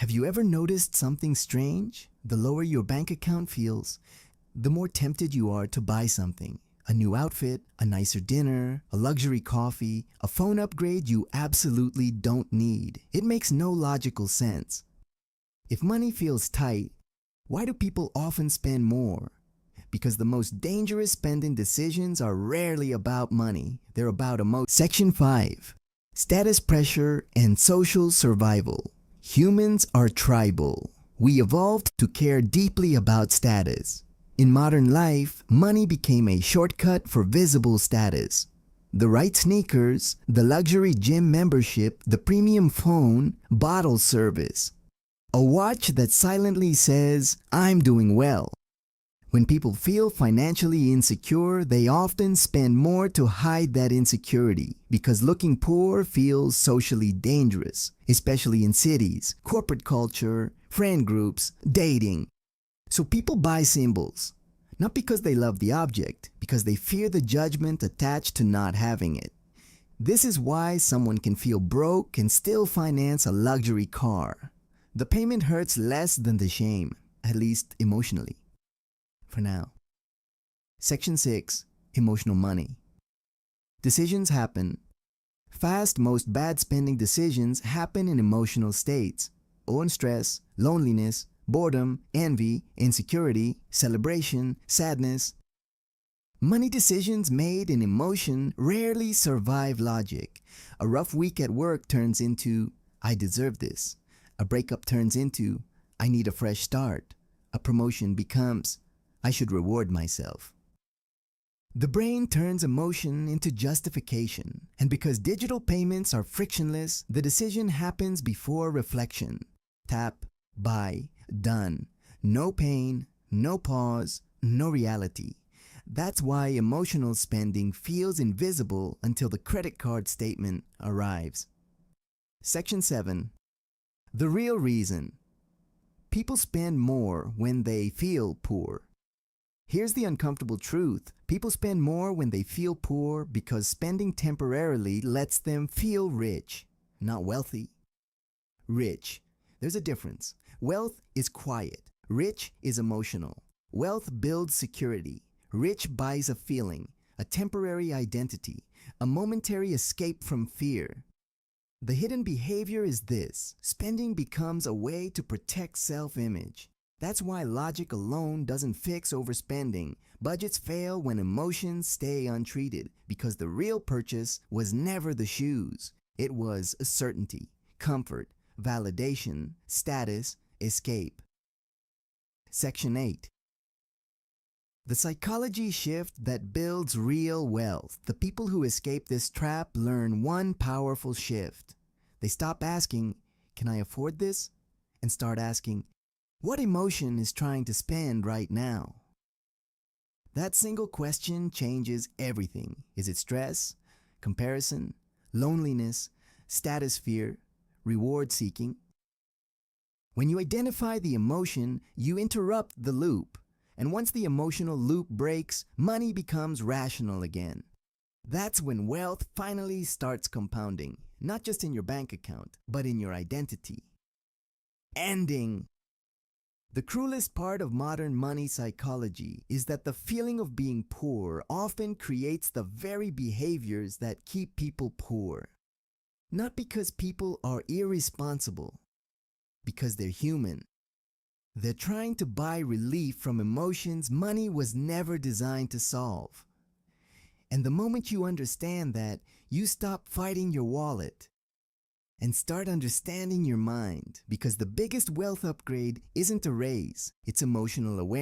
Have you ever noticed something strange? The lower your bank account feels, the more tempted you are to buy something. A new outfit, a nicer dinner, a luxury coffee, a phone upgrade you absolutely don't need. It makes no logical sense. If money feels tight, why do people often spend more? Because the most dangerous spending decisions are rarely about money. They're about emotion. Section 5. Status pressure and social survival. Humans are tribal. We evolved to care deeply about status. In modern life, money became a shortcut for visible status. The right sneakers, the luxury gym membership, the premium phone, bottle service. A watch that silently says, "I'm doing well." When people feel financially insecure, they often spend more to hide that insecurity because looking poor feels socially dangerous, especially in cities, corporate culture, friend groups, dating. So people buy symbols, not because they love the object, because they fear the judgment attached to not having it. This is why someone can feel broke and still finance a luxury car. The payment hurts less than the shame, at least emotionally. For now. Section 6. Emotional money. Decisions happen. Fast, most bad spending decisions happen in emotional states. Own stress, loneliness, boredom, envy, insecurity, celebration, sadness. Money decisions made in emotion rarely survive logic. A rough week at work turns into, "I deserve this." A breakup turns into, "I need a fresh start." A promotion becomes, "I should reward myself." The brain turns emotion into justification, and because digital payments are frictionless, the decision happens before reflection. Tap, buy, done. No pain, no pause, no reality. That's why emotional spending feels invisible until the credit card statement arrives. Section 7. The real reason. People spend more when they feel poor. Here's the uncomfortable truth. People spend more when they feel poor because spending temporarily lets them feel rich, not wealthy. Rich. There's a difference. Wealth is quiet. Rich is emotional. Wealth builds security. Rich buys a feeling, a temporary identity, a momentary escape from fear. The hidden behavior is this: spending becomes a way to protect self-image. That's why logic alone doesn't fix overspending. Budgets fail when emotions stay untreated, because the real purchase was never the shoes. It was certainty, comfort, validation, status, escape. Section 8. The psychology shift that builds real wealth. The people who escape this trap learn one powerful shift. They stop asking, "Can I afford this?" and start asking, "What emotion is trying to spend right now?" That single question changes everything. Is it stress, comparison, loneliness, status fear, reward seeking? When you identify the emotion, you interrupt the loop. And once the emotional loop breaks, money becomes rational again. That's when wealth finally starts compounding, not just in your bank account, but in your identity. Ending. The cruelest part of modern money psychology is that the feeling of being poor often creates the very behaviors that keep people poor. Not because people are irresponsible, because they're human. They're trying to buy relief from emotions money was never designed to solve. And the moment you understand that, you stop fighting your wallet and start understanding your mind, because the biggest wealth upgrade isn't a raise, it's emotional awareness.